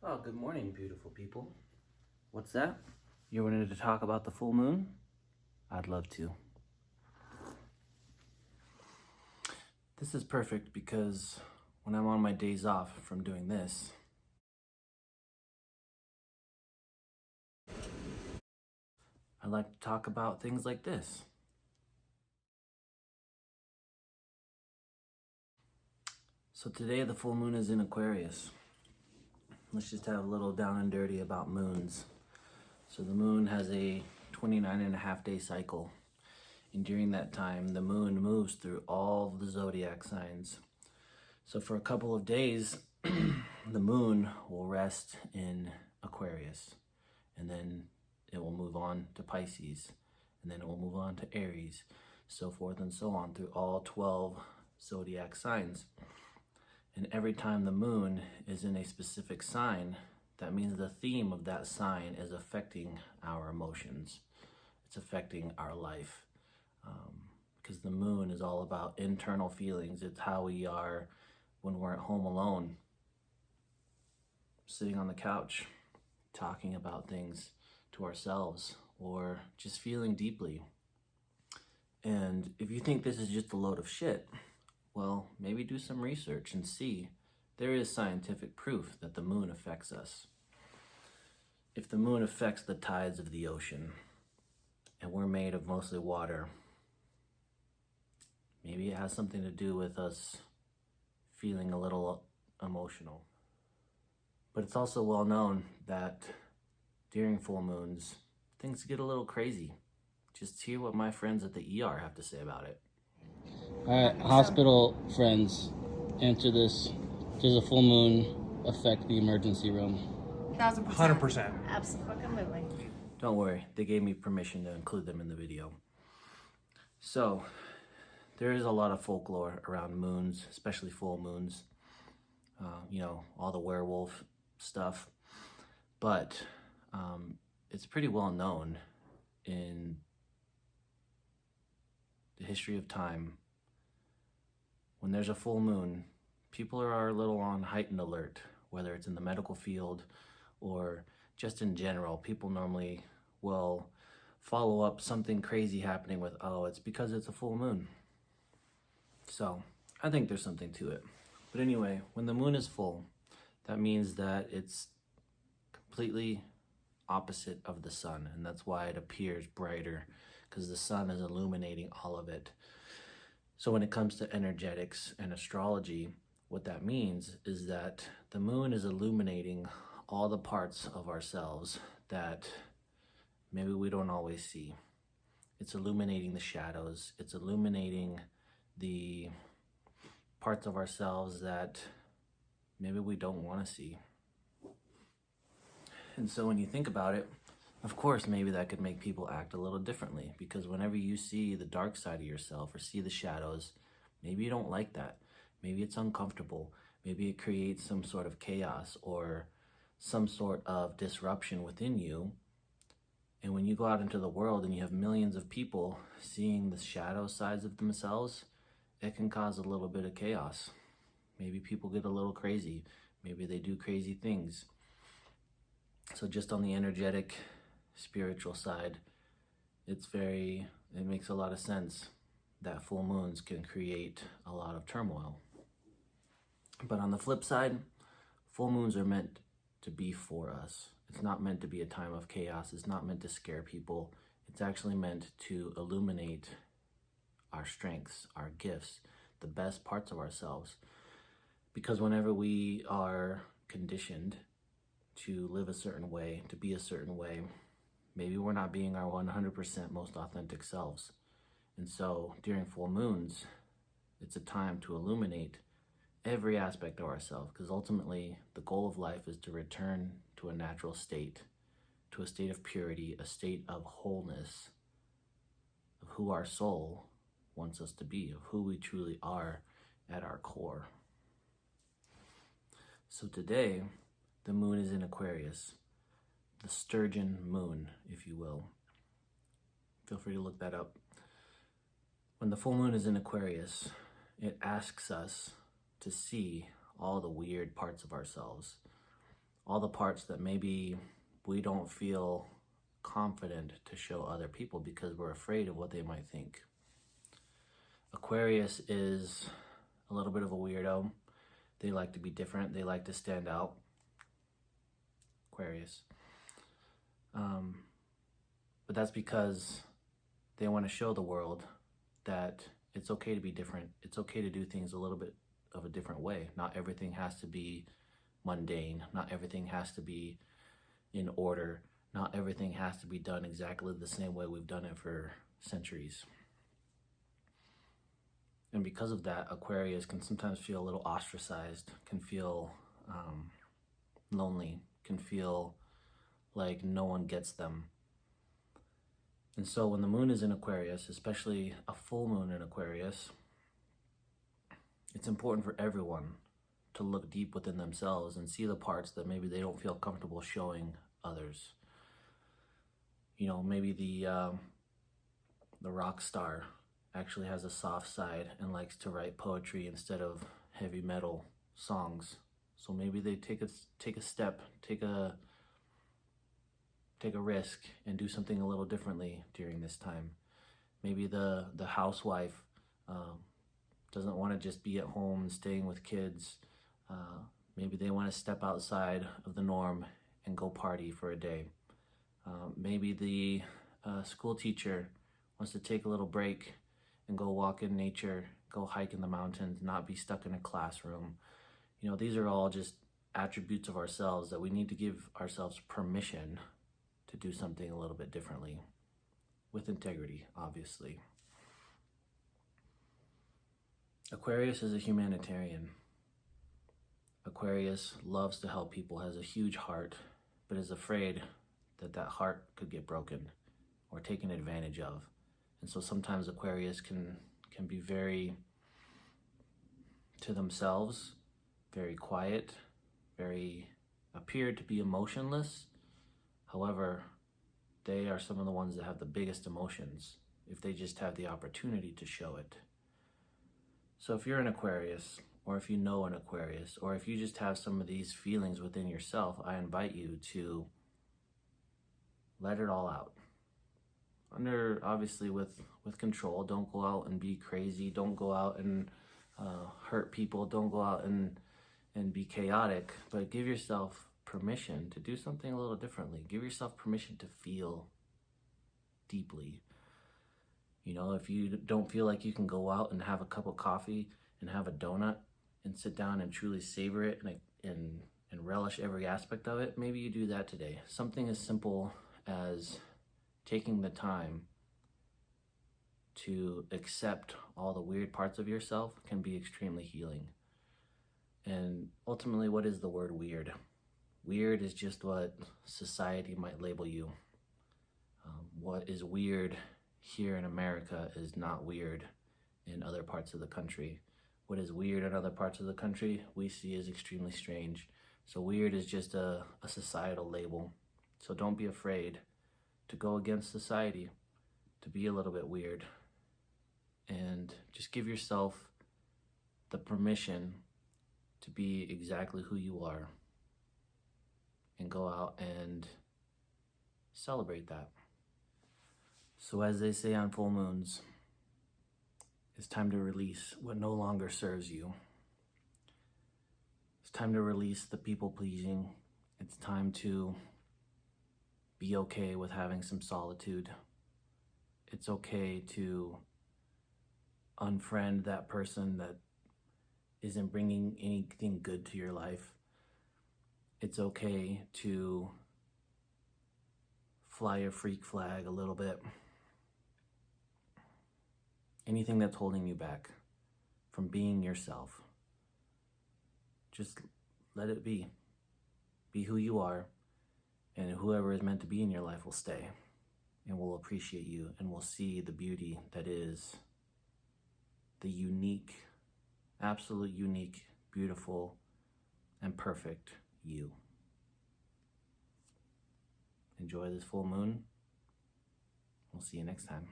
Oh, good morning, beautiful people. What's that? You wanted to talk about the full moon? I'd love to. This is perfect because when I'm on my days off from doing this, I like to talk about things like this. So today the full moon is in Aquarius. Let's just have a little down and dirty about moons. So the moon has a 29.5 day cycle. And during that time, the moon moves through all the zodiac signs. So for a couple of days, the moon will rest in Aquarius, and then it will move on to Pisces, and then it will move on to Aries, so forth and so on through all 12 zodiac signs. And every time the moon is in a specific sign, that means the theme of that sign is affecting our emotions. It's affecting our life. Because the moon is all about internal feelings. It's how we are when we're at home alone, sitting on the couch, talking about things to ourselves, or just feeling deeply. And if you think this is just a load of shit, well, maybe do some research and see. There is scientific proof that the moon affects us. If the moon affects the tides of the ocean, and we're made of mostly water, maybe it has something to do with us feeling a little emotional. But it's also well known that during full moons, things get a little crazy. Just hear what my friends at the ER have to say about it. All right, hospital friends, answer this. Does a full moon affect the emergency room? 1,000%. 100%. Absolutely. Don't worry, they gave me permission to include them in the video. So, there is a lot of folklore around moons, especially full moons. All the werewolf stuff. But it's pretty well known in the history of time. When there's a full moon, people are a little on heightened alert, whether it's in the medical field or just in general. People normally will follow up something crazy happening with, oh, it's because it's a full moon. So I think there's something to it. But anyway, when the moon is full, that means that it's completely opposite of the sun, and that's why it appears brighter, because the sun is illuminating all of it. So when it comes to energetics and astrology, what that means is that the moon is illuminating all the parts of ourselves that maybe we don't always see. It's illuminating the shadows. It's illuminating the parts of ourselves that maybe we don't want to see. And so when you think about it, of course, maybe that could make people act a little differently, because whenever you see the dark side of yourself or see the shadows, maybe you don't like that. Maybe it's uncomfortable. Maybe it creates some sort of chaos or some sort of disruption within you. And when you go out into the world and you have millions of people seeing the shadow sides of themselves, it can cause a little bit of chaos. Maybe people get a little crazy. Maybe they do crazy things. So just on the energetic, spiritual side, it makes a lot of sense that full moons can create a lot of turmoil. But on the flip side, full moons are meant to be for us. It's not meant to be a time of chaos. It's not meant to scare people. It's actually meant to illuminate our strengths, our gifts, the best parts of ourselves. Because whenever we are conditioned to live a certain way, to be a certain way, maybe we're not being our 100% most authentic selves. And so during full moons, it's a time to illuminate every aspect of ourselves, because ultimately the goal of life is to return to a natural state, to a state of purity, a state of wholeness, of who our soul wants us to be, of who we truly are at our core. So today, the moon is in Aquarius, the sturgeon moon, if you will. Feel free to look that up. When the full moon is in Aquarius, it asks us to see all the weird parts of ourselves, all the parts that maybe we don't feel confident to show other people because we're afraid of what they might think. Aquarius is a little bit of a weirdo. They like to be different. They like to stand out. Aquarius. But that's because they want to show the world that it's okay to be different. It's okay to do things a little bit of a different way. Not everything has to be mundane. Not everything has to be in order. Not everything has to be done exactly the same way we've done it for centuries. And because of that, Aquarius can sometimes feel a little ostracized, can feel lonely, can feel like no one gets them. And so when the moon is in Aquarius, especially a full moon in Aquarius, it's important for everyone to look deep within themselves and see the parts that maybe they don't feel comfortable showing others. You know, maybe the rock star actually has a soft side and likes to write poetry instead of heavy metal songs. So maybe they take a step, take a risk and do something a little differently during this time. Maybe the housewife doesn't want to just be at home and staying with kids. Maybe they want to step outside of the norm and go party for a day. Maybe the school teacher wants to take a little break and go walk in nature, go hike in the mountains, not be stuck in a classroom. You know, these are all just attributes of ourselves that we need to give ourselves permission to do something a little bit differently, with integrity, obviously. Aquarius is a humanitarian. Aquarius loves to help people, has a huge heart, but is afraid that that heart could get broken or taken advantage of. And so sometimes Aquarius can be very to themselves, very quiet, very appear to be emotionless. However, they are some of the ones that have the biggest emotions if they just have the opportunity to show it. So if you're an Aquarius, or if you know an Aquarius, or if you just have some of these feelings within yourself, I invite you to let it all out. Obviously with control. Don't go out and be crazy. Don't go out and hurt people. Don't go out and be chaotic, but give yourself permission to do something a little differently. Give yourself permission to feel deeply. You know, if you don't feel like you can go out and have a cup of coffee and have a donut and sit down and truly savor it and relish every aspect of it, maybe you do that today. Something as simple as taking the time to accept all the weird parts of yourself can be extremely healing. And ultimately, what is the word weird? Weird is just what society might label you. What is weird here in America is not weird in other parts of the country. What is weird in other parts of the country, we see as extremely strange. So weird is just a societal label. So don't be afraid to go against society, to be a little bit weird, and just give yourself the permission to be exactly who you are and go out and celebrate that. So as they say on full moons, it's time to release what no longer serves you. It's time to release the people pleasing. It's time to be okay with having some solitude. It's okay to unfriend that person that isn't bringing anything good to your life. It's okay to fly a freak flag a little bit. Anything that's holding you back from being yourself, just let it be. Be who you are, and whoever is meant to be in your life will stay and will appreciate you and will see the beauty that is the unique, absolute unique, beautiful, and perfect you. Enjoy this full moon. We'll see you next time.